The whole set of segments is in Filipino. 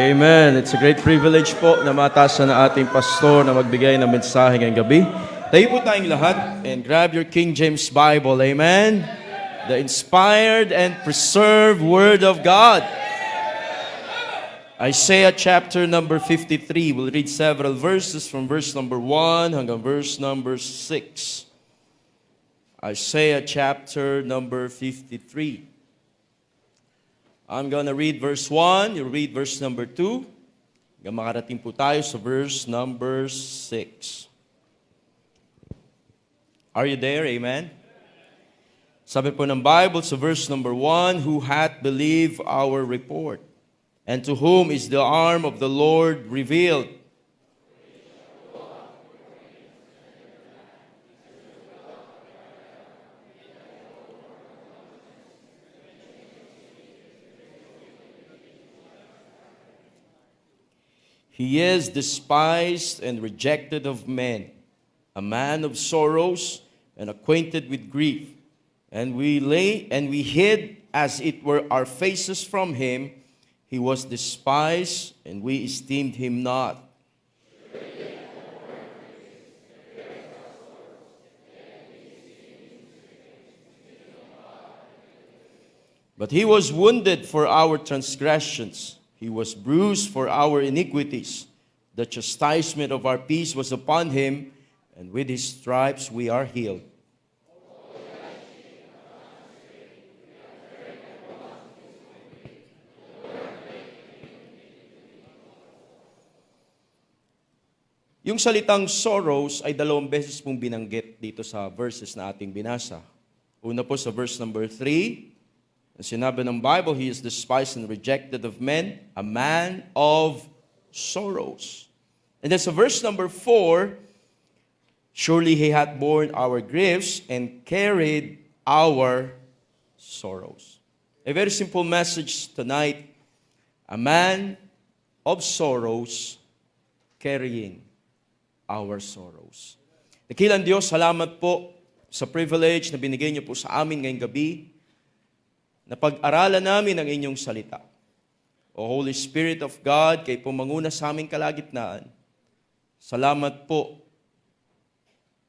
Amen. It's a great privilege po na matasa na ating pastor na magbigay ng mensahe ngayong gabi. Tayo po tayong lahat and grab your King James Bible. Amen. The inspired and preserved Word of God. Isaiah chapter number 53. We'll read several verses from verse number 1 hanggang verse number 6. Isaiah chapter number 53. I'm gonna read verse 1, you read verse number 2. Hanggang makarating po tayo sa verse number 6. Are you there? Amen? Sabi po ng Bible sa verse number 1, Who hath believed our report? And to whom is the arm of the Lord revealed? He is despised and rejected of men, a man of sorrows and acquainted with grief. And we hid as it were our faces from him. He was despised, and we esteemed him not. But he was wounded for our transgressions. He was bruised for our iniquities. The chastisement of our peace was upon him, and with his stripes we are healed. Yung salitang sorrows ay 2 beses pong binanggit dito sa verses na ating binasa. Una po sa verse number 3, sinabi ng Bible, He is despised and rejected of men, a man of sorrows. And then sa verse number 4, surely He hath borne our griefs and carried our sorrows. A very simple message tonight, a man of sorrows carrying our sorrows. Dakilang Diyos, salamat po sa privilege na binigay niyo po sa amin ngayong gabi, na pag-aralan namin ang inyong salita. O Holy Spirit of God, kayo po manguna sa aming kalagitnaan. Salamat po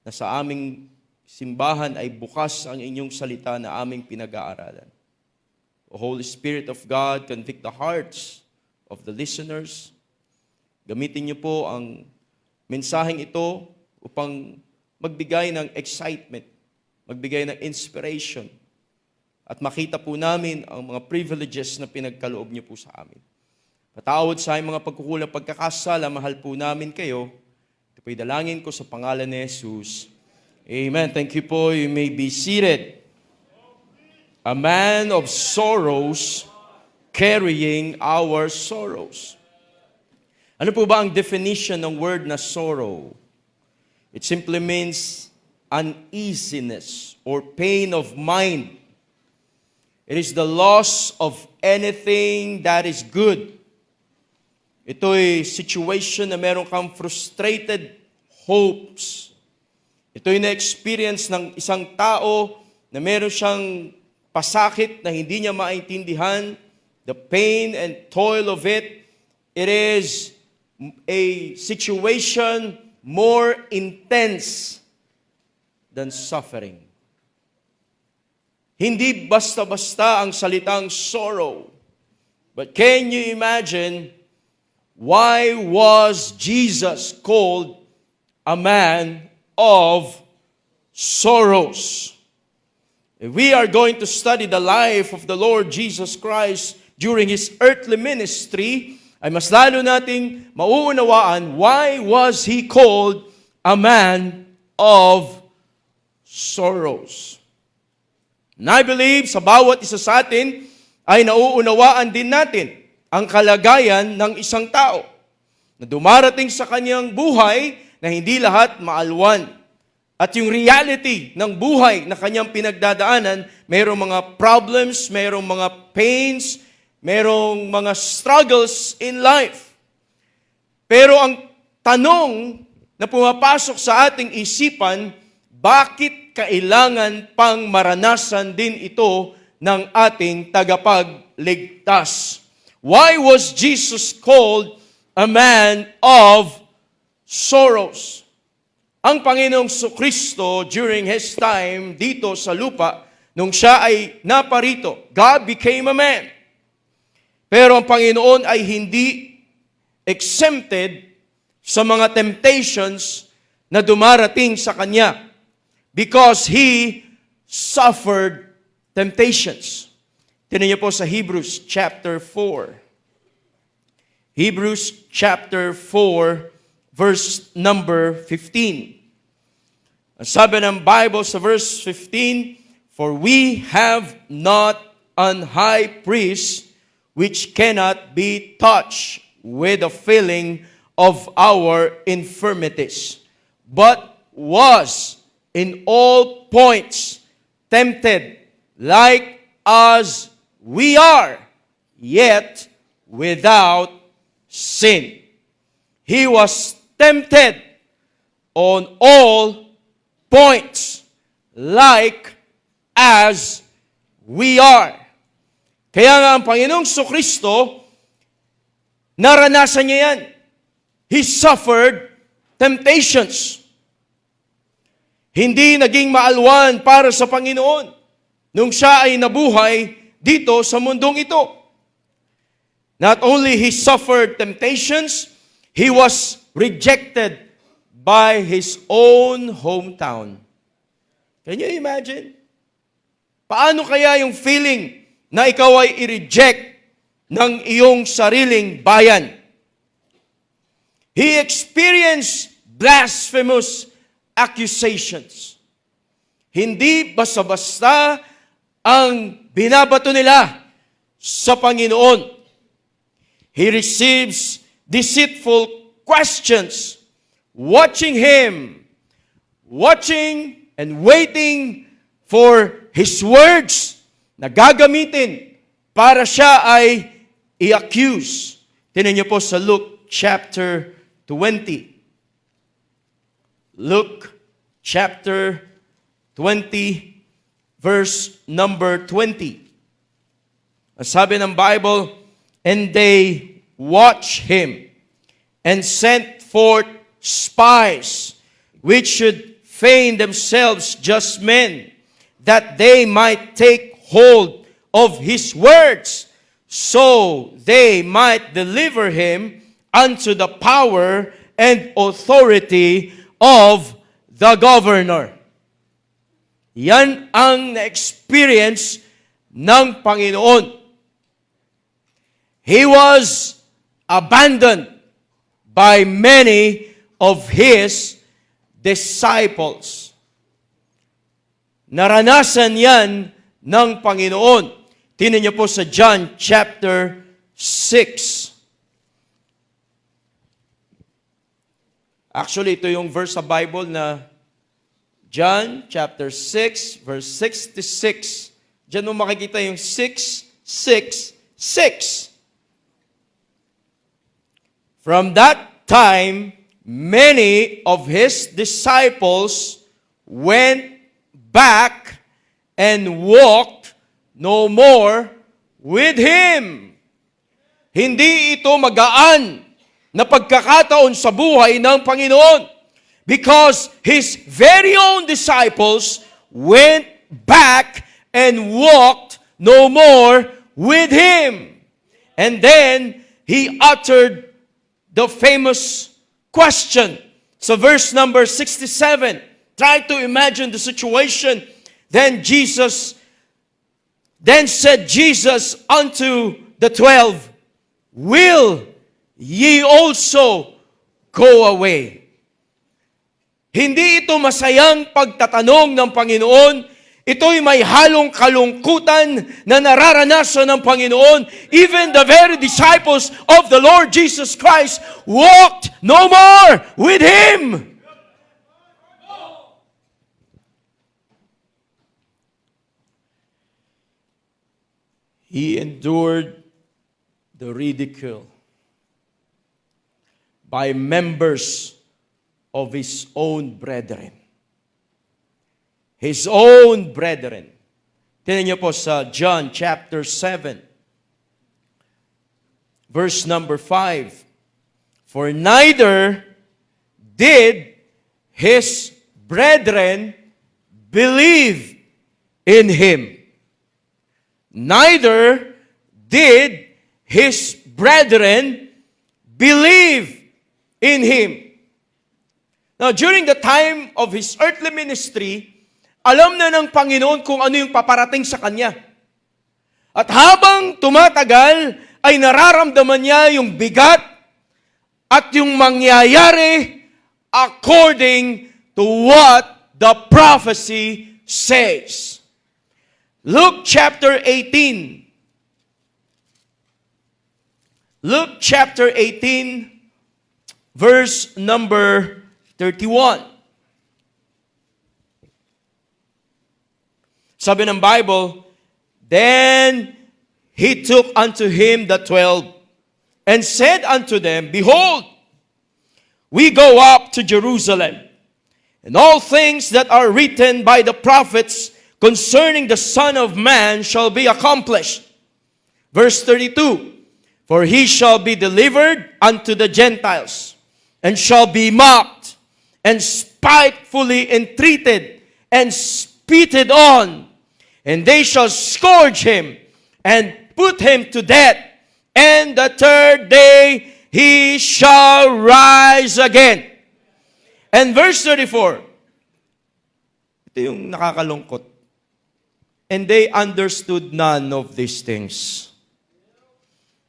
na sa aming simbahan ay bukas ang inyong salita na aming pinag-aaralan. O Holy Spirit of God, convict the hearts of the listeners. Gamitin niyo po ang mensaheng ito upang magbigay ng excitement, magbigay ng inspiration, at makita po namin ang mga privileges na pinagkaloob niyo po sa amin. Patawad sa aming mga pagkukulang pagkakasala, mahal po namin kayo. Ito po'y dalangin ko sa pangalan ni Jesus. Amen. Thank you po. You may be seated. A man of sorrows carrying our sorrows. Ano po ba ang definition ng word na sorrow? It simply means uneasiness or pain of mind. It is the loss of anything that is good. Ito'y situation na meron kang frustrated hopes. Ito'y na-experience ng isang tao na meron siyang pasakit na hindi niya maintindihan. The pain and toil of it. It is a situation more intense than suffering. Hindi basta-basta ang salitang sorrow. But can you imagine why was Jesus called a man of sorrows? If we are going to study the life of the Lord Jesus Christ during His earthly ministry, ay mas lalo nating mauunawaan why was He called a man of sorrows. And I believe sa bawat isa sa atin ay nauunawaan din natin ang kalagayan ng isang tao na dumarating sa kanyang buhay na hindi lahat maalwan. At yung reality ng buhay na kanyang pinagdadaanan, mayroong mga problems, mayroong mga pains, mayroong mga struggles in life. Pero ang tanong na pumapasok sa ating isipan, bakit kailangan pang maranasan din ito ng ating tagapagligtas? Why was Jesus called a man of sorrows? Ang Panginoong Kristo during His time dito sa lupa, nung siya ay naparito, God became a man. Pero ang Panginoon ay hindi exempted sa mga temptations na dumarating sa Kanya because He suffered temptations. Tingnan niyo po sa Hebrews chapter 4. Hebrews chapter 4, verse number 15. Ang sabi ng Bible sa verse 15, "For we have not an high priest which cannot be touched with the feeling of our infirmities, but was in all points tempted like as we are, yet without sin." He was tempted on all points, like as we are. Kaya nga ang Panginoong Kristo, naranasan niya yan. He suffered temptations. Hindi naging maalwan para sa Panginoon nung siya ay nabuhay dito sa mundong ito. Not only he suffered temptations, he was rejected by his own hometown. Can you imagine? Paano kaya yung feeling na ikaw ay i-reject ng iyong sariling bayan? He experienced blasphemous accusations. Hindi basta-basta ang binabato nila sa Panginoon. He receives deceitful questions, watching and waiting for His words na gagamitin para siya ay i-accuse. Tingnan niyo po sa Luke chapter 20. Luke chapter 20, verse number 20. Ang sabi ng Bible, "And they watched him, and sent forth spies, which should feign themselves just men, that they might take hold of his words, so they might deliver him unto the power and authority of the governor." Yan ang na-experience ng Panginoon. He was abandoned by many of His disciples. Naranasan yan ng Panginoon. Tingnan niyo po sa John chapter 6. Actually, ito yung verse sa Bible na John chapter 6, verse 66. Diyan mo makikita yung 666. From that time, many of His disciples went back and walked no more with Him. Hindi ito magaan na pagkakataon sa buhay ng Panginoon, because His very own disciples went back and walked no more with Him. And then He uttered the famous question. So verse number 67, try to imagine the situation. Then said Jesus unto the 12, "Will ye also go away?" Hindi ito masayang pagtatanong ng Panginoon. Ito'y may halong kalungkutan na nararanasan ng Panginoon. Even the very disciples of the Lord Jesus Christ walked no more with Him. He endured the ridicule by members of His own brethren. His own brethren. Tingnan niyo po sa John chapter 7. Verse number 5. For neither did his brethren believe in him. Neither did his brethren believe in him. Now, during the time of his earthly ministry, alam na ng Panginoon kung ano yung paparating sa kanya. At habang tumatagal, ay nararamdaman niya yung bigat at yung mangyayari according to what the prophecy says. Luke chapter 18. Luke chapter 18, verse number 31. Sabi ng Bible, then he took unto him the 12 and said unto them, behold, we go up to Jerusalem, and all things that are written by the prophets concerning the Son of Man shall be accomplished. Verse 32, for he shall be delivered unto the Gentiles, and shall be mocked, and spitefully entreated, and spitted on, and they shall scourge him, and put him to death, and the third day he shall rise again. And verse 34, ito yung nakakalungkot. And they understood none of these things.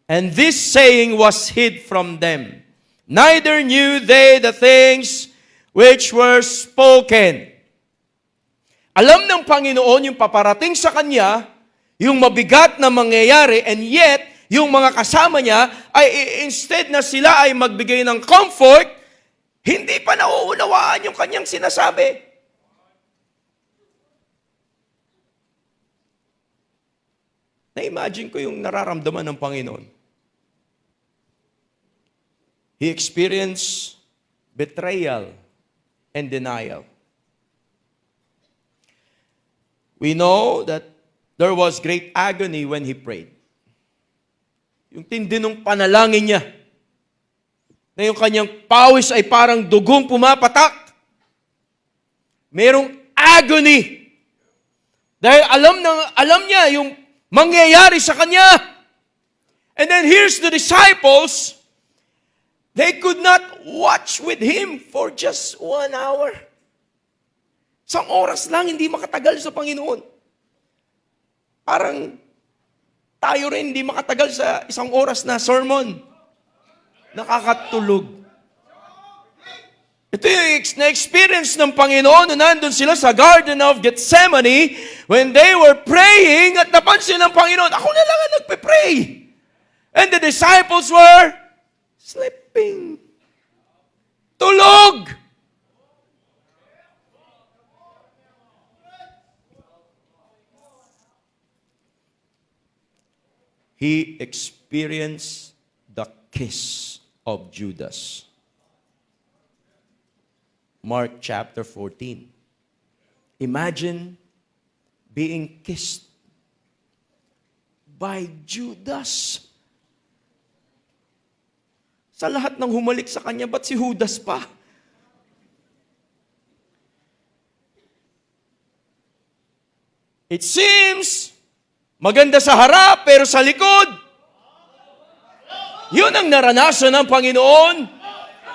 And this saying was hid from them. Neither knew they the things which were spoken. Alam ng Panginoon yung paparating sa kanya, yung mabigat na mangyayari, and yet, yung mga kasama niya, ay instead na sila ay magbigay ng comfort, hindi pa nauunawaan yung kanyang sinasabi. Na-imagine ko yung nararamdaman ng Panginoon. He experienced betrayal and denial. We know that there was great agony when he prayed. Yung tindi ng panalangin niya, na yung kanyang pawis ay parang dugong pumapatak. Merong agony. Dahil alam niya yung mangyayari sa kanya. And then here's the disciples. They could not watch with him for just 1 hour. Isang oras lang, hindi makatagal sa Panginoon. Parang tayo rin hindi makatagal sa isang oras na sermon. Nakakatulog. Ito yung na-experience ng Panginoon na nandun sila sa Garden of Gethsemane when they were praying at napansin ng Panginoon, ako na lang ang nagpe-pray. And the disciples were sleeping. Tulog! He experienced the kiss of Judas. Mark chapter 14. Imagine being kissed by Judas. Sa lahat ng humalik sa kanya, ba't si Judas pa? It seems maganda sa harap, pero sa likod, yun ang naranasan ng Panginoon.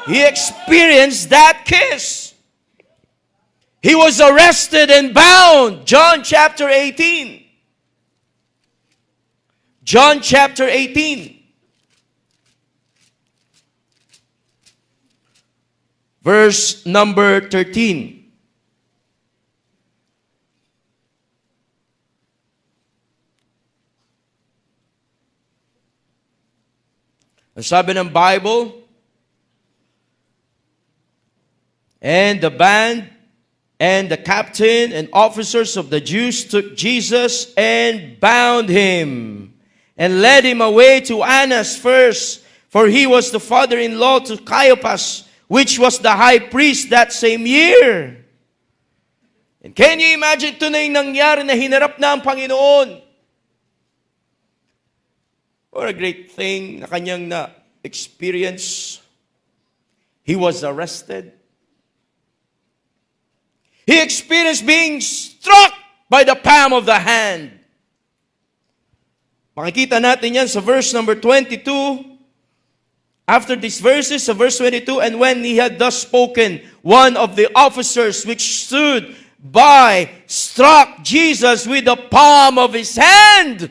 He experienced that kiss. He was arrested and bound. John chapter 18. John chapter 18. Verse number 13. Ang sabi ng Bible, and the band and the captain and officers of the Jews took Jesus and bound him and led him away to Annas first, for he was the father-in-law to Caiaphas, which was the high priest that same year. And can you imagine, ito na yung nangyari na hinarap na ang Panginoon. What a great thing na kanyang na-experience. He was arrested. He experienced being struck by the palm of the hand. Makikita natin yan sa verse number 22. After these verses, sa verse 22, and when he had thus spoken, one of the officers which stood by struck Jesus with the palm of his hand.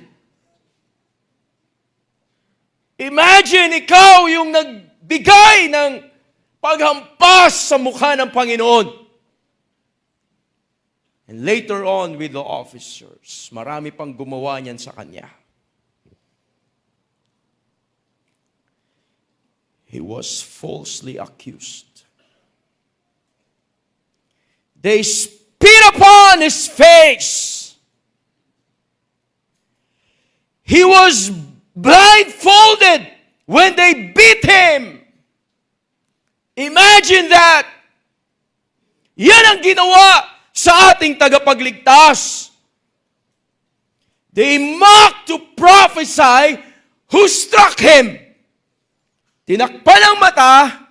Imagine ikaw yung nagbigay ng paghampas sa mukha ng Panginoon. And later on with the officers, marami pang gumawa niyan sa kanya. He was falsely accused. They spit upon his face. He was blindfolded when they beat him. Imagine that. Yan ang ginawa sa ating tagapagligtas. They mocked to prophesy who struck him. Tinakpan ang mata,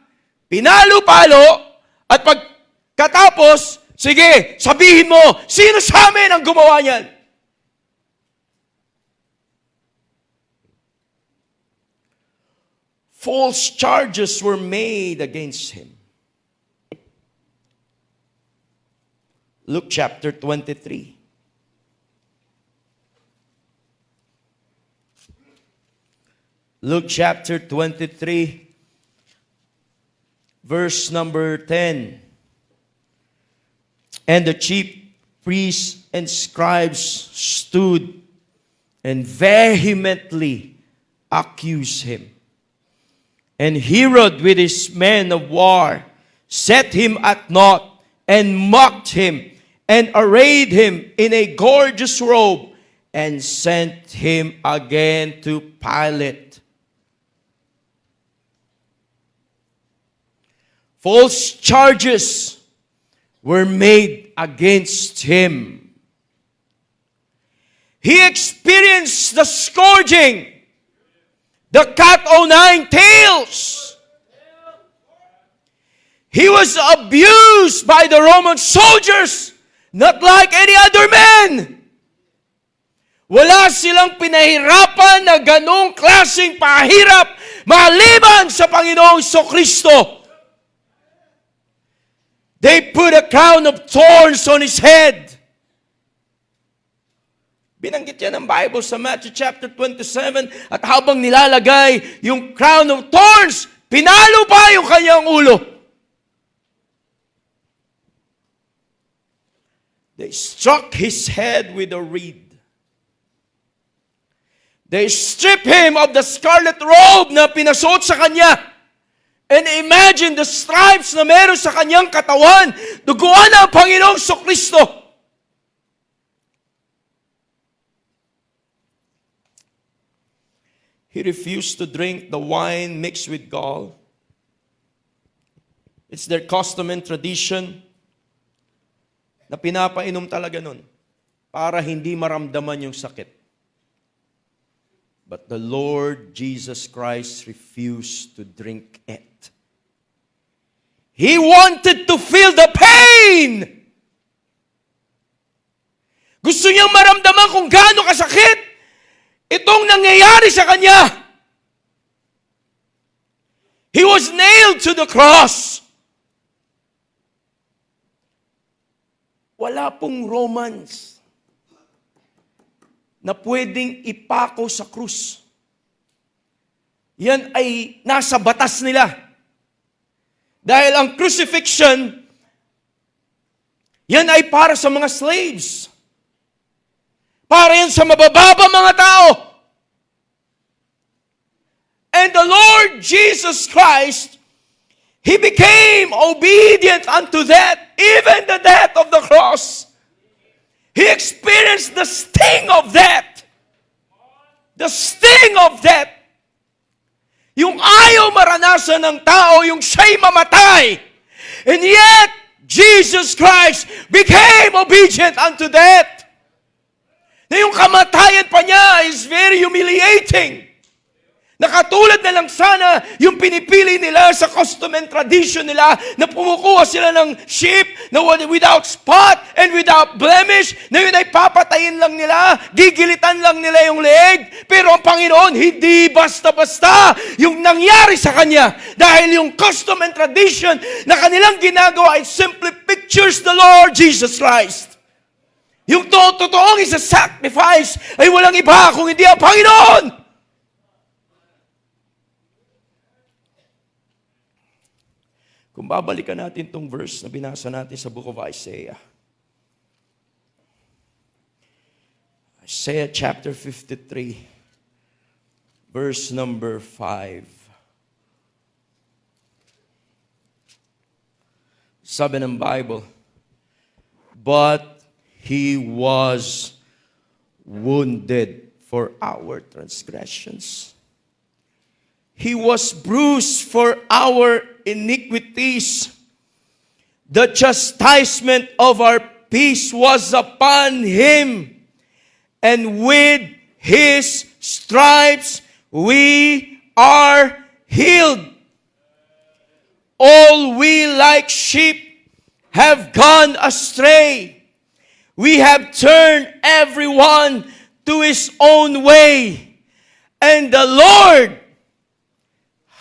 pinalo-palo, at pagkatapos, sige, sabihin mo, sino sa amin ang gumawa niyan? False charges were made against him. Luke chapter 23. Luke chapter 23, verse number 10. And the chief priests and scribes stood and vehemently accused him. And Herod with his men of war set him at naught and mocked him and arrayed him in a gorgeous robe and sent him again to Pilate. False charges were made against him. He experienced the scourging, the cat o' nine tails. He was abused by the Roman soldiers, not like any other man. Wala silang pinahirapan na ganong klaseng pahirap maliban sa Panginoong Kristo. They put a crown of thorns on his head. Binanggit yan ng Bible sa Matthew chapter 27. At habang nilalagay yung crown of thorns, pinalo pa yung kanyang ulo. They struck his head with a reed. They stripped him of the scarlet robe na pinasuot sa kanya. And imagine the stripes na meron sa kanyang katawan. Duguan ng Panginoong Kristo. He refused to drink the wine mixed with gall. It's their custom and tradition na pinapainom talaga nun para hindi maramdaman yung sakit. But the Lord Jesus Christ refused to drink it. He wanted to feel the pain. Gusto niyang maramdaman kung gaano kasakit itong nangyayari sa kanya. He was nailed to the cross. Wala pong Romans na pwedeng ipako sa krus. Yan ay nasa batas nila. Dahil ang crucifixion, yan ay para sa mga slaves. Para yan sa mabababa mga tao. And the Lord Jesus Christ, He became obedient unto death, even the death of the cross. He experienced the sting of death. The sting of death. Yung ayaw maranasan ng tao, yung siya'y mamatay. And yet, Jesus Christ became obedient unto death. Na yung kamatayan pa niya is very humiliating. Nakatulad na lang sana yung pinipili nila sa custom and tradition nila na pumukuha sila ng sheep na without spot and without blemish, na yun ay papatayin lang nila, gigilitan lang nila yung leeg. Pero ang Panginoon, hindi basta-basta yung nangyari sa Kanya. Dahil yung custom and tradition na kanilang ginagawa ay simply pictures the Lord Jesus Christ. Yung totoong isa-sacrifice ay walang iba kung hindi ang Panginoon. Kung babalikan natin itong verse na binasa natin sa book of Isaiah. Isaiah chapter 53, verse number 5. Sabi ng Bible, but He was wounded for our transgressions. He was bruised for our iniquities. The chastisement of our peace was upon Him, and with His stripes we are healed. All we like sheep have gone astray. We have turned everyone to his own way, and the Lord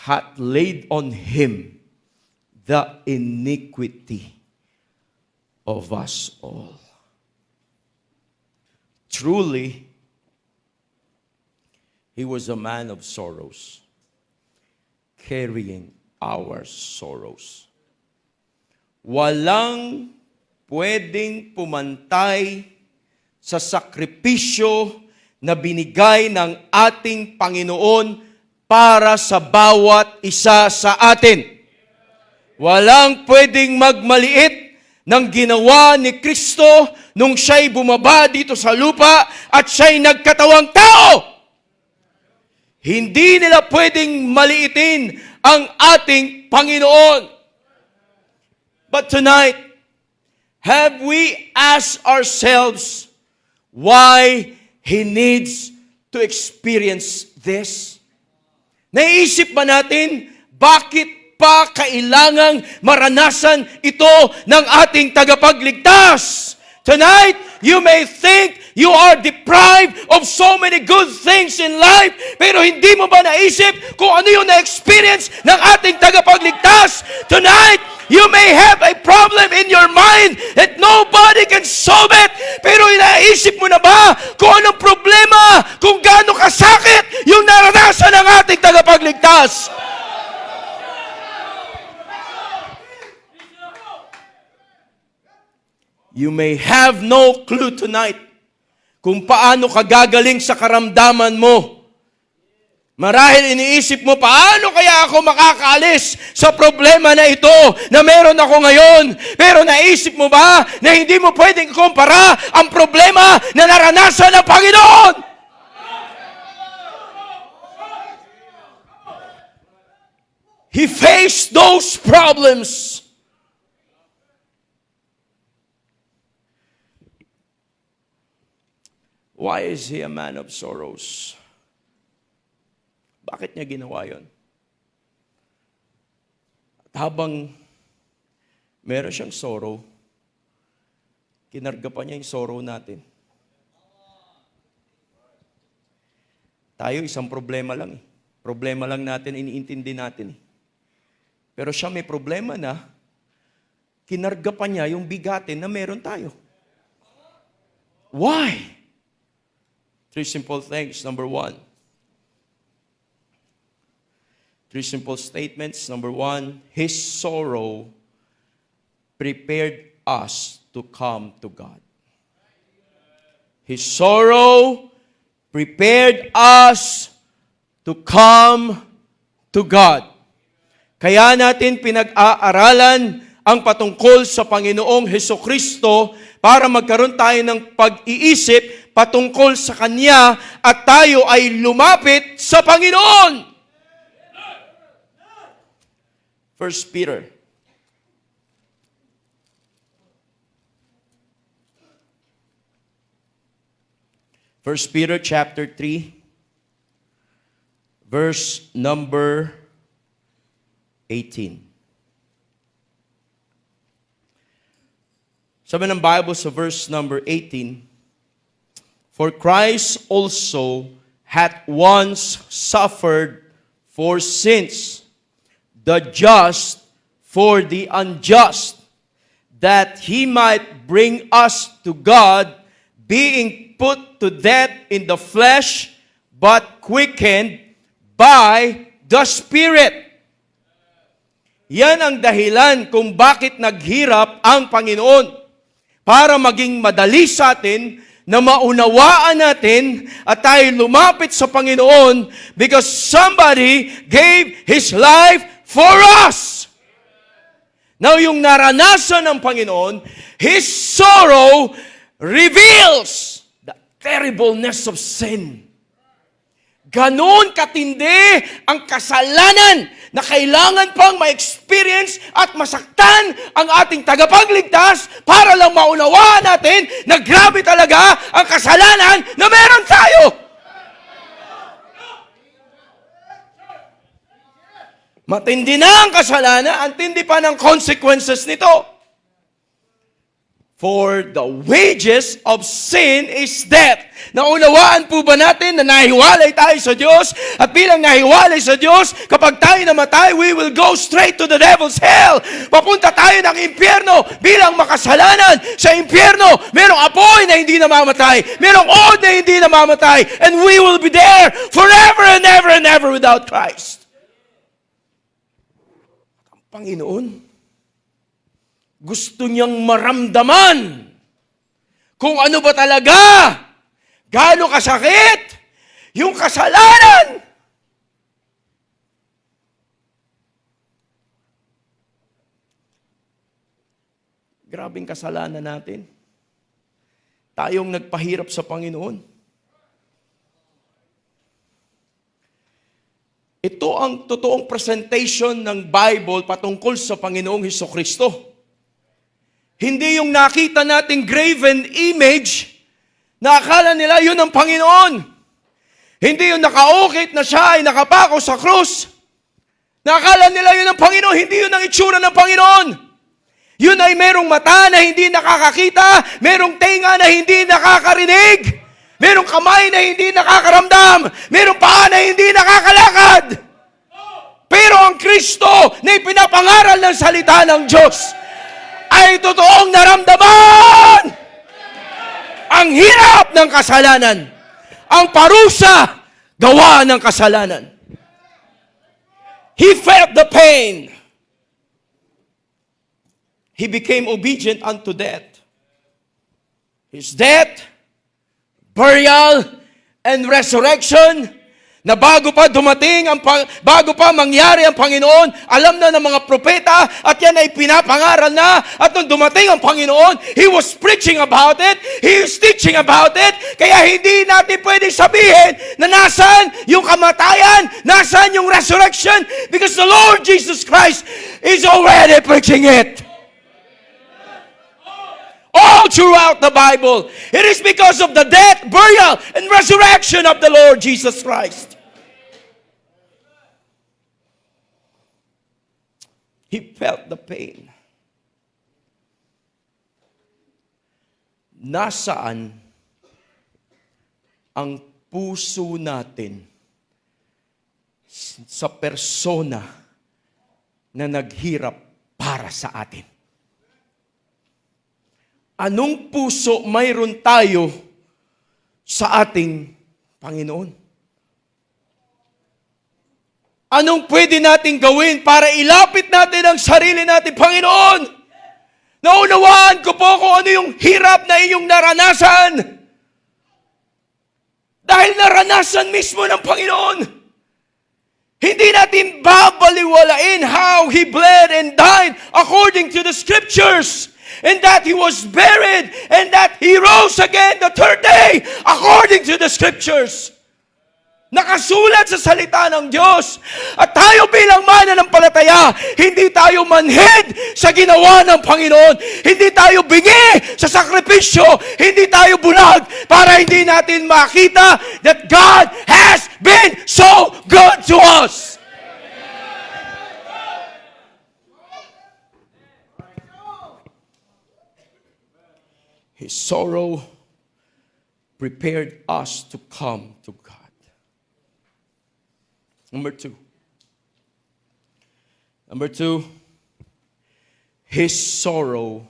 hath laid on Him the iniquity of us all. Truly, He was a man of sorrows, carrying our sorrows. Walang pwedeng pumantay sa sakripisyo na binigay ng ating Panginoon para sa bawat isa sa atin. Walang pwedeng magmaliit ng ginawa ni Kristo nung siya'y bumaba dito sa lupa at siya'y nagkatawang tao. Hindi nila pwedeng maliitin ang ating Panginoon. But tonight, have we asked ourselves why He needs to experience this? Naisip ba natin, bakit pa kailangang maranasan ito ng ating tagapagligtas? Tonight, you may think you are deprived of so many good things in life, pero hindi mo ba naisip kung ano yung na-experience ng ating tagapagligtas? Tonight, you may have a problem in your mind that nobody can solve it, pero naisip mo na ba kung anong problema, kung gaano kasakit yung naranasan ng ating tagapagligtas? You may have no clue tonight kung paano ka gagaling sa karamdaman mo. Marahil iniisip mo, paano kaya ako makakaalis sa problema na ito na meron ako ngayon? Pero naisip mo ba na hindi mo pwedeng kumpara ang problema na naranasan ng Panginoon? He faced those problems. Why is He a man of sorrows? Bakit niya ginawa yon? At habang meron siyang sorrow, kinarga pa niya yung sorrow natin. Tayo, isang problema lang. Problema lang natin, iniintindi natin. Pero siya may problema na, kinarga pa niya yung bigatin na meron tayo. Why? Three simple things. Number one. Three simple statements. Number one, His sorrow prepared us to come to God. His sorrow prepared us to come to God. Kaya natin pinag-aaralan ang patungkol sa Panginoong Hesukristo para magkaroon tayo ng pag-iisip patungkol sa Kanya at tayo ay lumapit sa Panginoon. 1 Peter. 1 Peter chapter 3, verse number 18. Sabi ng Bible sa verse number 18, "For Christ also hath once suffered for sins, the just for the unjust, that he might bring us to God, being put to death in the flesh, but quickened by the Spirit." Yan ang dahilan kung bakit naghirap ang Panginoon. Para maging madali sa atin na maunawaan natin at tayo lumapit sa Panginoon because somebody gave His life for us. Now, yung naranasan ng Panginoon, His sorrow reveals the terribleness of sin. Ganon katindi ang kasalanan na kailangan pang ma-experience at masaktan ang ating tagapagligtas para lang maunawaan natin na grabe talaga ang kasalanan na meron tayo. Matindi na ang kasalanan, ang tindi pa ng consequences nito. For the wages of sin is death. Naunawaan po ba natin na nahiwalay tayo sa Diyos? At bilang nahiwalay sa Diyos, kapag tayo namatay, we will go straight to the devil's hell. Papunta tayo ng impyerno bilang makasalanan. Sa impyerno, merong apoy na hindi namamatay. Merong od na hindi namamatay. And we will be there forever and ever and ever without Christ. Ang Panginoon, gusto niyang maramdaman kung ano ba talaga, gaano kasakit yung kasalanan. Grabing kasalanan natin. Tayong nagpahirap sa Panginoon. Ito ang totoong presentation ng Bible patungkol sa Panginoong Hesukristo. Hindi yung nakita nating graven image na akala nila yun ang Panginoon. Hindi yung nakaukit na siya ay nakapako sa krus. Na akala nila yun ang Panginoon. Hindi yun ang itsura ng Panginoon. Yun ay merong mata na hindi nakakakita, merong tenga na hindi nakakarinig, merong kamay na hindi nakakaramdam, merong paa na hindi nakakalakad. Pero ang Kristo na ipinapangaral ng salita ng Diyos ay totoong naramdaman ang hirap ng kasalanan, ang parusa gawa ng kasalanan. He felt the pain. He became obedient unto death. His death, burial, and resurrection, na bago pa dumating, bago pa mangyari ang Panginoon, alam na ng mga propeta at yan ay pinapangaral na. At nung dumating ang Panginoon, He was preaching about it, He was teaching about it. Kaya hindi natin pwedeng sabihin na nasan yung kamatayan, nasan yung resurrection, because the Lord Jesus Christ is already preaching it. All throughout the Bible, it is because of the death, burial, and resurrection of the Lord Jesus Christ. He felt the pain. Nasaan ang puso natin sa persona na naghirap para sa atin? Anong puso mayroon tayo sa ating Panginoon? Anong pwede natin gawin para ilapit natin ang sarili natin, Panginoon? Naunawaan ko po kung ano yung hirap na inyong naranasan. Dahil naranasan mismo ng Panginoon. Hindi natin babaliwalain how He bled and died according to the Scriptures. And that He was buried and that He rose again the third day according to the Scriptures. Nakasulat sa salita ng Diyos. At tayo bilang mananampalataya, hindi tayo manhid sa ginawa ng Panginoon. Hindi tayo bingi sa sakripisyo. Hindi tayo bulag para hindi natin makita that God has been so good to us. His sorrow prepared us to come to God. Number two, His sorrow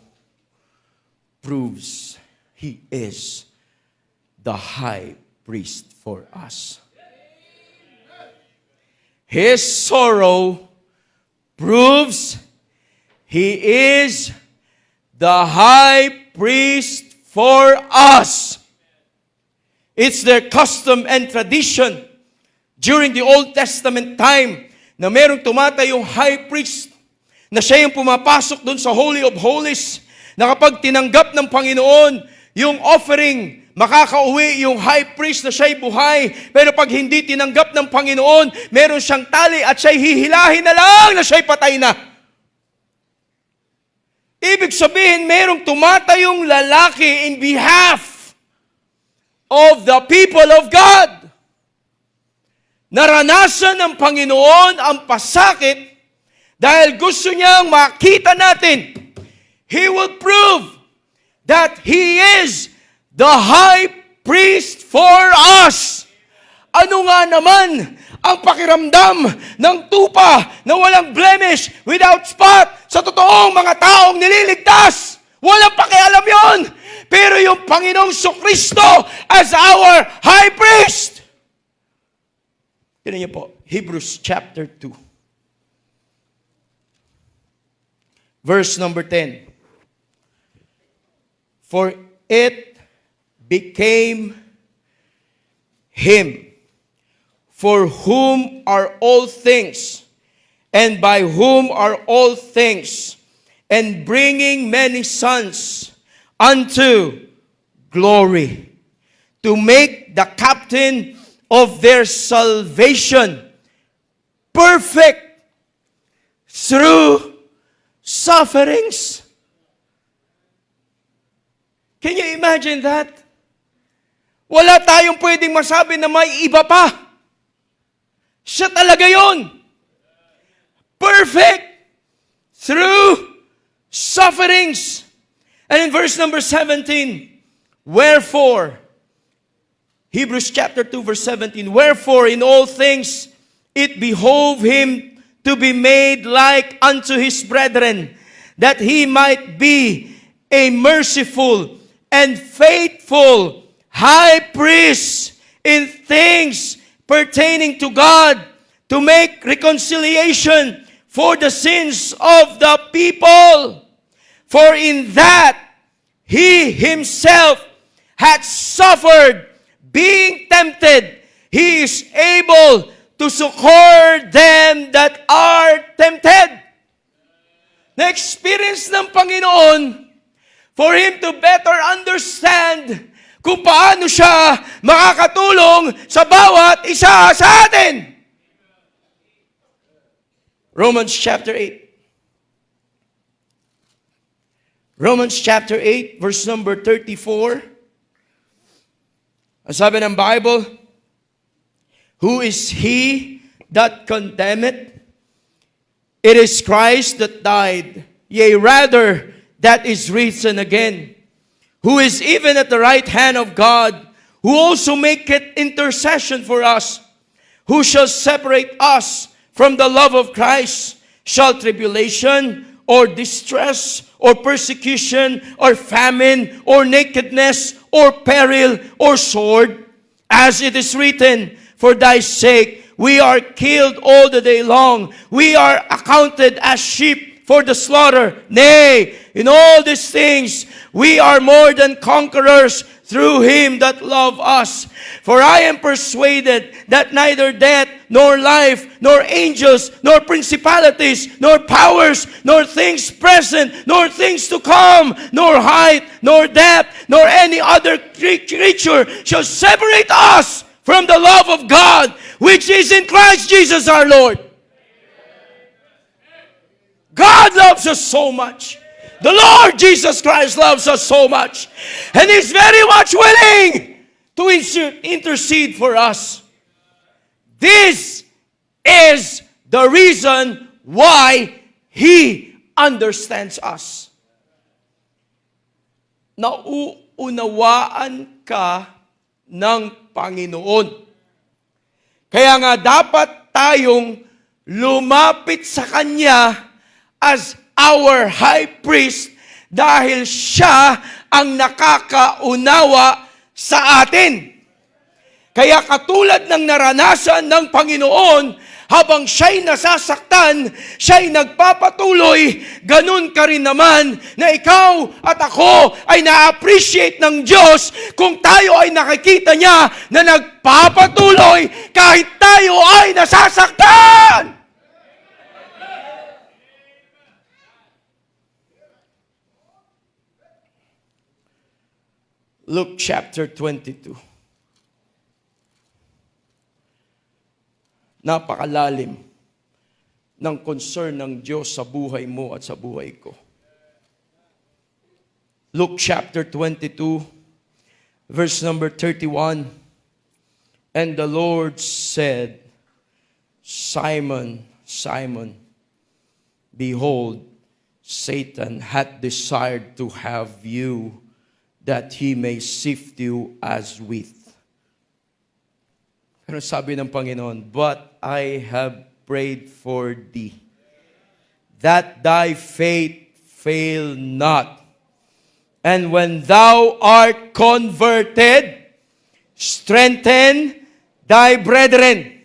proves He is the high priest for us. His sorrow proves He is the high priest for us. It's their custom and tradition during the Old Testament time na merong tumatayong high priest na siya yung pumapasok doon sa Holy of Holies na kapag tinanggap ng Panginoon yung offering, makakauwi yung high priest na siya'y buhay. Pero pag hindi tinanggap ng Panginoon, meron siyang tali at siya'y hihilahin na lang na siya'y patay na. Ibig sabihin, merong tumatayong lalaki in behalf of the people of God. Naranasan ng Panginoon ang pasakit dahil gusto niyang makita natin. He will prove that He is the high priest for us. Ano nga naman ang pakiramdam ng tupa na walang blemish, without spot, sa totoong mga taong nililigtas? Walang pakialam yon. Pero yung Panginoong Kristo as our high priest. Tignan niyo po, Hebrews chapter 2. Verse number 10. For it became Him, for whom are all things, and by whom are all things, and bringing many sons unto glory, to make the captain of their salvation perfect through sufferings. Can you imagine that? Wala tayong pwedeng masabi na may iba pa. Siya talaga yon. Perfect through sufferings. And in verse number 17, wherefore, Hebrews chapter 2 verse 17, wherefore in all things it behoved Him to be made like unto His brethren, that He might be a merciful and faithful high priest in things pertaining to God, to make reconciliation for the sins of the people. For in that He Himself had suffered, being tempted, He is able to succor them that are tempted. Na-experience ng Panginoon for Him to better understand kung paano siya makakatulong sa bawat isa sa atin. Romans chapter 8. Romans chapter 8, verse number 34. Ang sabi ng Bible, who is he that condemneth? It is Christ that died, yea, rather, that is risen again, who is even at the right hand of God, who also maketh intercession for us. Who shall separate us from the love of Christ? Shall tribulation, or distress, or persecution, or famine, or nakedness, or peril, or sword? As it is written, for thy sake we are killed all the day long. We are accounted as sheep for the slaughter. Nay, in all these things we are more than conquerors through Him that loved us. For I am persuaded that neither death, nor life, nor angels, nor principalities, nor powers, nor things present, nor things to come, nor height, nor depth, nor any other creature shall separate us from the love of God, which is in Christ Jesus our Lord. God loves us so much. The Lord Jesus Christ loves us so much. And He's very much willing to intercede for us. This is the reason why He understands us. Nauunawaan ka ng Panginoon. Kaya nga dapat tayong lumapit sa Kanya as our high priest dahil siya ang nakakaunawa sa atin. Kaya katulad ng naranasan ng Panginoon, habang siya'y nasasaktan, siya'y nagpapatuloy, ganun ka rin naman na ikaw at ako ay na-appreciate ng Diyos kung tayo ay nakikita niya na nagpapatuloy kahit tayo ay nasasaktan. Luke chapter 22. Napakalalim ng concern ng Diyos sa buhay mo at sa buhay ko. Luke chapter 22, verse number 31. And the Lord said, Simon, Simon, behold, Satan hath desired to have you, that he may sift you as wheat. Pero sabi ng Panginoon, but I have prayed for thee, that thy faith fail not. And when thou art converted, strengthen thy brethren.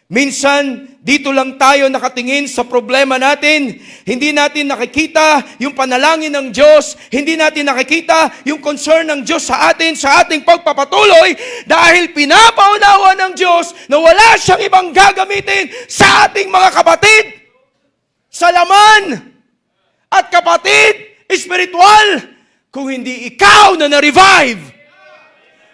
Minsan, dito lang tayo nakatingin sa problema natin. Hindi natin nakikita yung panalangin ng Diyos. Hindi natin nakikita yung concern ng Diyos sa atin, sa ating pagpapatuloy, dahil pinapaunawa ng Diyos na wala siyang ibang gagamitin sa ating mga kapatid. Sa laman at kapatid, espiritual, kung hindi ikaw na na-revive.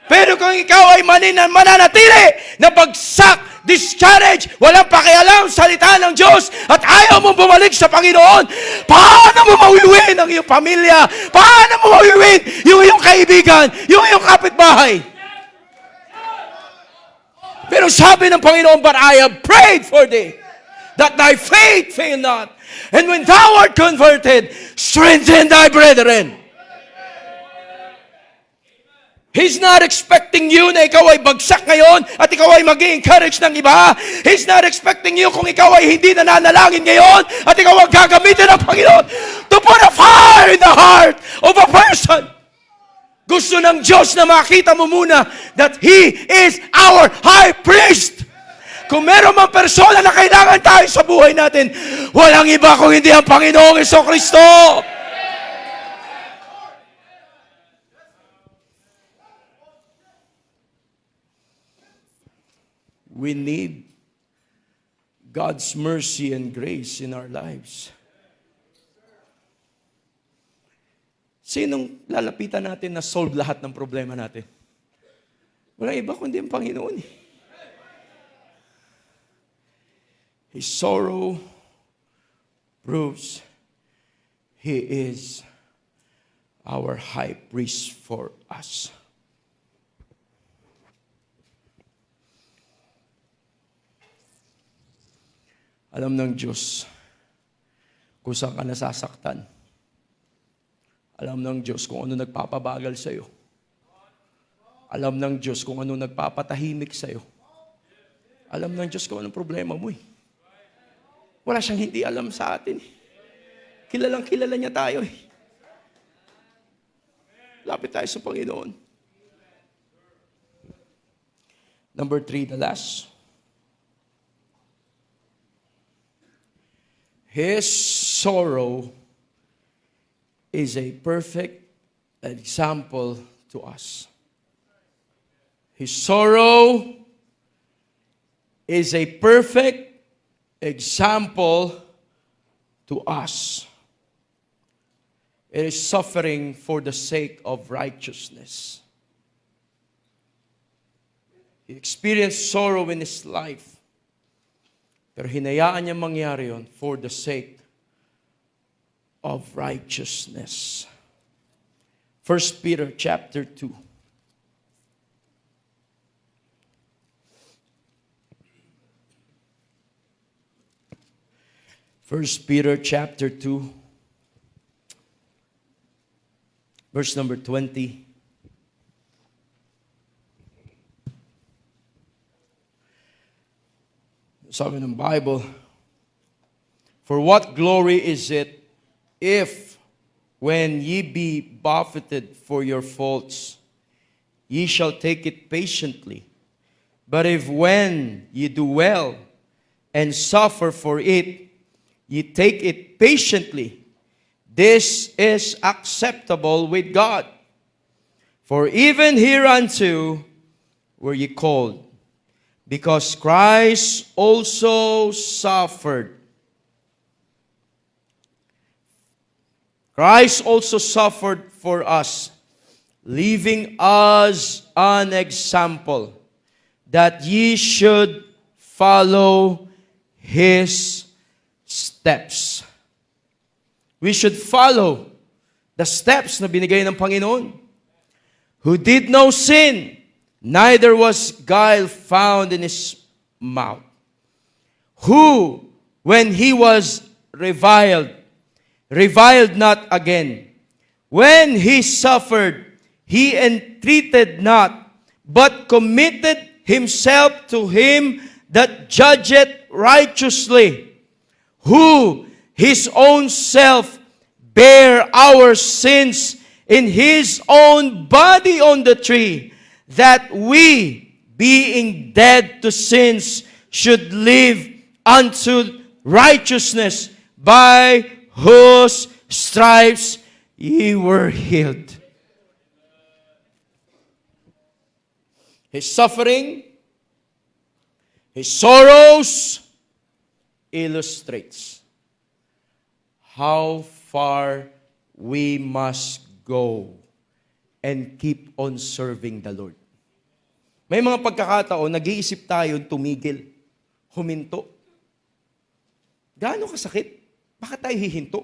Pero kung ikaw ay mananatili na bagsak, discourage, walang pakialam salita ng Diyos at ayaw mong bumalik sa Panginoon, paano mo mawiwin ang iyong pamilya? Paano mo mawiwin yung iyong kaibigan, yung iyong kapitbahay? Pero sabi ng Panginoon, but I have prayed for thee, that thy faith fail not. And when thou art converted, strengthen thy brethren. He's not expecting you na ikaw ay bagsak ngayon at ikaw ay mag-i-encourage ng iba. He's not expecting you kung ikaw ay hindi nananalangin ngayon at ikaw ang gagamitin ng Panginoon to put a fire in the heart of a person. Gusto ng Diyos na makita mo muna that He is our high priest. Kung meron mang persona na kailangan tayo sa buhay natin, walang iba kung hindi ang Panginoong Jesucristo. We need God's mercy and grace in our lives. Sinong lalapitan natin na solve lahat ng problema natin? Walang iba kundi ang Panginoon. His sorrow proves He is our high priest for us. Alam ng Diyos kung saan ka nasasaktan. Alam ng Diyos kung ano nagpapabagal sa'yo. Alam ng Diyos kung ano nagpapatahimik sa'yo. Alam ng Diyos kung anong problema mo. Wala siyang hindi alam sa atin. Kilalang kilala niya tayo. Lapit tayo sa Panginoon. Number 3, the last. His sorrow is a perfect example to us. His sorrow is a perfect example to us. It is suffering for the sake of righteousness. He experienced sorrow in his life. Pero hinayaan niya mangyari yun for the sake of righteousness. 1 Peter chapter 2. First Peter chapter 2, verse number 20. Sabi ng Bible, for what glory is it if, when ye be buffeted for your faults, ye shall take it patiently? But if when ye do well and suffer for it, ye take it patiently, this is acceptable with God. For even hereunto were ye called, because Christ also suffered. Christ also suffered for us, leaving us an example, that ye should follow His steps. We should follow the steps na binigay ng Panginoon, who did no sin, neither was guile found in his mouth. Who, when he was reviled not again. When he suffered, he entreated not, but committed himself to him that judgeth righteously, who his own self bare our sins in his own body on the tree, that we, being dead to sins, should live unto righteousness, by whose stripes ye were healed. His suffering, his sorrows, illustrates how far we must go and keep on serving the Lord. May mga pagkakataon, nag-iisip tayo tumigil, huminto. Gaano kasakit? Bakit tayo hihinto?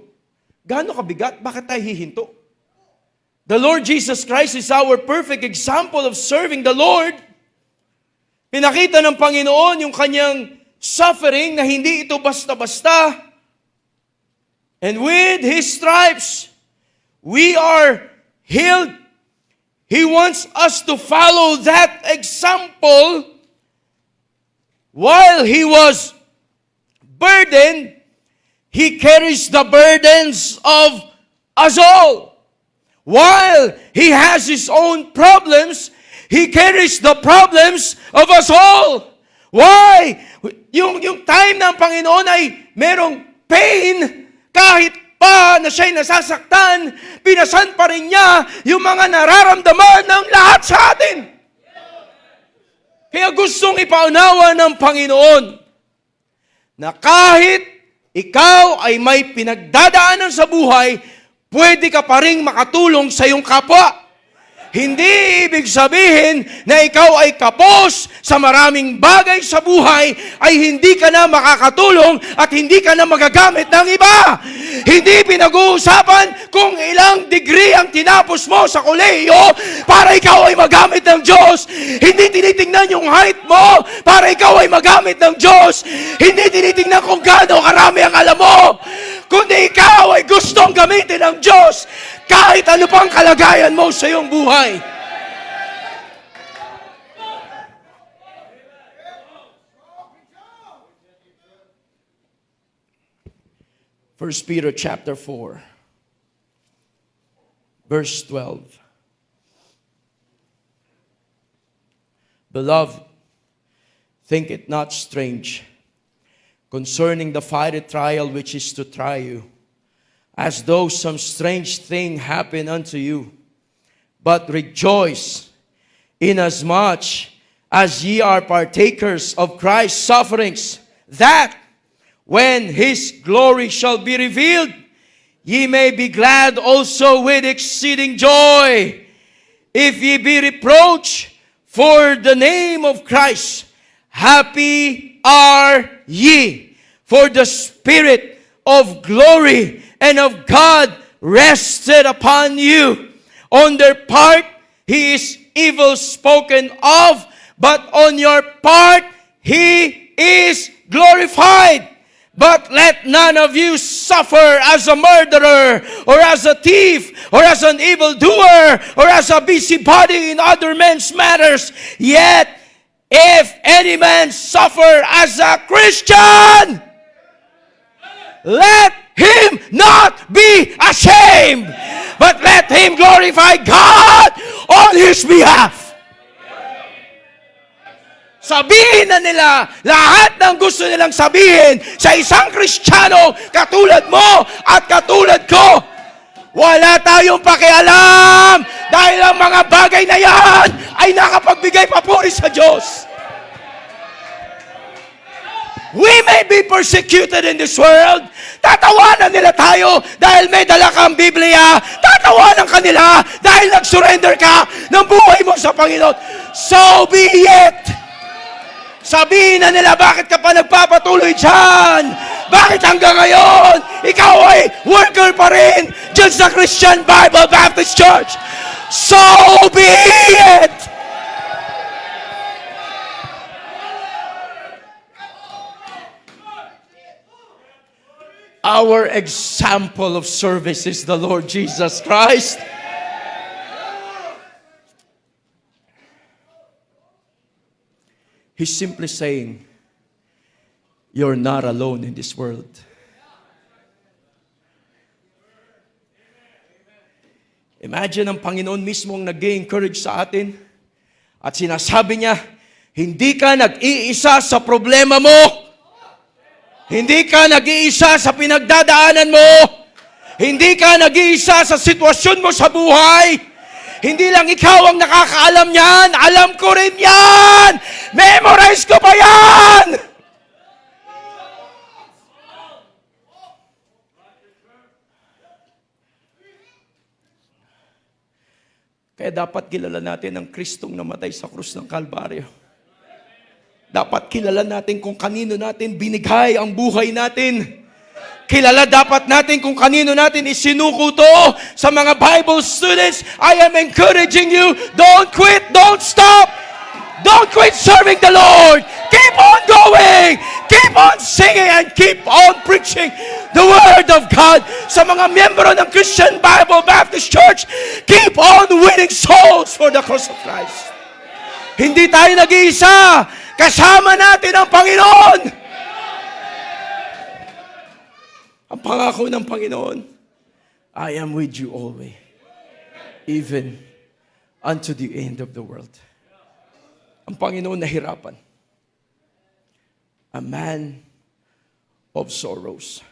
Gaano kabigat? Bakit tayo hihinto? The Lord Jesus Christ is our perfect example of serving the Lord. Pinakita ng Panginoon yung kanyang suffering na hindi ito basta-basta. And with His stripes, we are healed. He wants us to follow that example. While He was burdened, He carries the burdens of us all. While He has His own problems, He carries the problems of us all. Why? Yung time ng Panginoon ay merong pain, kahit pa na siya'y nasasaktan, pinasan pa rin niya yung mga nararamdaman ng lahat sa atin. Kaya gustong ipaunawa ng Panginoon na kahit ikaw ay may pinagdadaanan sa buhay, pwede ka pa rin makatulong sa iyong kapwa. Hindi ibig sabihin na ikaw ay kapos sa maraming bagay sa buhay, ay hindi ka na makakatulong at hindi ka na magagamit ng iba. Hindi pinag-uusapan kung ilang degree ang tinapos mo sa kolehiyo para ikaw ay magamit ng Diyos. Hindi tinitingnan yung height mo para ikaw ay magamit ng Diyos. Hindi tinitingnan kung gaano karami ang alam mo. Kundi ikaw ay gustong gamitin ng Diyos kahit ano pang kalagayan mo sa iyong buhay. First Peter chapter 4, verse 12. Beloved, think it not strange concerning the fiery trial which is to try you, as though some strange thing happened unto you. But rejoice, inasmuch as ye are partakers of Christ's sufferings, that when His glory shall be revealed, ye may be glad also with exceeding joy. If ye be reproached for the name of Christ. Happy are ye, for the Spirit of glory and of God rested upon you. On their part, he is evil spoken of, but on your part, he is glorified. But let none of you suffer as a murderer, or as a thief, or as an evildoer, or as a busybody in other men's matters. Yet, if any man suffer as a Christian, let him not be ashamed, but let him glorify God on his behalf. Sabihin na nila lahat ng gusto nilang sabihin sa isang Kristiyano katulad mo at katulad ko. Wala tayong pakialam dahil ang mga bagay na yan ay nakapagbigay papuri sa Diyos. We may be persecuted in this world. Tatawanan nila tayo dahil may dala kang Biblia. Tatawanan ka nila dahil nag-surrender ka ng buhay mo sa Panginoon. So be it. Sabihin na nila, bakit ka pa nagpapatuloy dyan? Bakit hanggang ngayon, ikaw ay worker pa rin dyan sa Christian Bible Baptist Church? So be it! Our example of service is the Lord Jesus Christ. He's simply saying, you're not alone in this world. Imagine ang Panginoon mismo ang nag-encourage sa atin at sinasabi niya, hindi ka nag-iisa sa problema mo. Hindi ka nag-iisa sa pinagdadaanan mo. Hindi ka nag-iisa sa sitwasyon mo sa buhay. Hindi lang ikaw ang nakakaalam niyan. Alam ko rin yan. Memorize ko pa yan. Kaya dapat kilala natin ang Kristong namatay sa krus ng Kalbaryo. Dapat kilala natin kung kanino natin binigay ang buhay natin. Kilala dapat natin kung kanino natin isinuko to. Sa mga Bible students, I am encouraging you, don't quit, don't stop. Don't quit serving the Lord. Keep on going. Keep on singing and keep on preaching the Word of God. Sa mga miyembro ng Christian Bible Baptist Church, keep on winning souls for the cross of Christ. Hindi tayo nag-iisa. Kasama natin ang Panginoon. Ang pangako ng Panginoon, I am with you always, even unto the end of the world. Ang Panginoon nahirapan. A man of sorrows,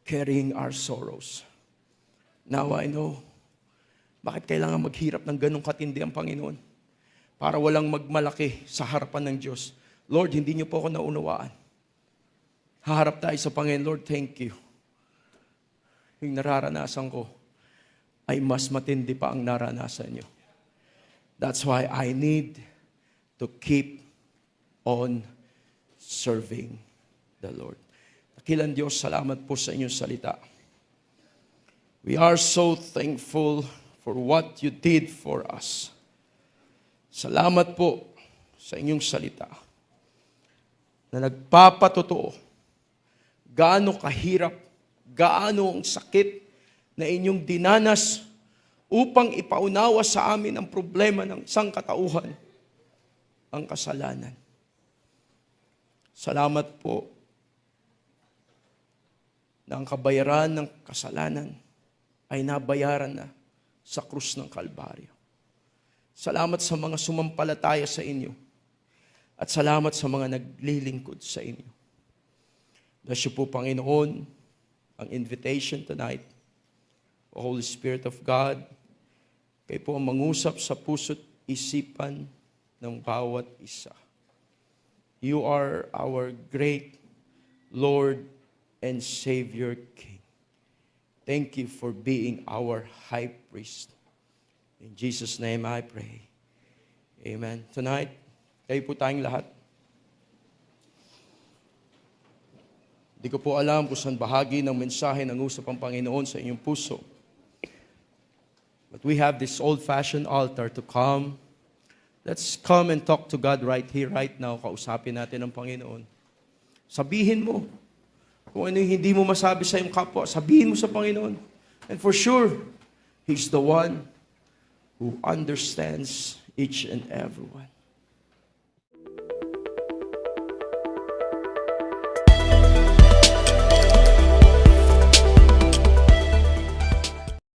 carrying our sorrows. Now I know, bakit kailangan maghirap ng ganong katindi ang Panginoon? Para walang magmalaki sa harapan ng Diyos. Lord, hindi niyo po ako naunawaan. Haharap tayo sa Panginoon, Lord, thank you. Yung nararanasan ko ay mas matindi pa ang naranasan niyo. That's why I need to keep on serving the Lord. Dakilang Diyos, salamat po sa inyong salita. We are so thankful for what you did for us. Salamat po sa inyong salita na nagpapatotoo gaano kahirap, gaano ang sakit na inyong dinanas upang ipaunawa sa amin ang problema ng sangkatauhan, ang kasalanan. Salamat po na ang kabayaran ng kasalanan ay nabayaran na sa krus ng Kalbaryo. Salamat sa mga sumampalataya sa inyo at salamat sa mga naglilingkod sa inyo. Bless you po, Panginoon, ang invitation tonight. O Holy Spirit of God, kayo po ang mangusap sa puso't isipan ng bawat isa. You are our great Lord and Savior King. Thank you for being our high priest. In Jesus' name I pray. Amen. Tonight, kayo po tayong lahat. Hindi ko po alam kung saan bahagi ng mensahe ng usap ang Panginoon sa inyong puso. But we have this old-fashioned altar to come. Let's come and talk to God right here, right now. Kausapin natin ang Panginoon. Sabihin mo. Kung ano yung hindi mo masabi sa iyong kapwa, sabihin mo sa Panginoon. And for sure, He's the one who understands each and every one.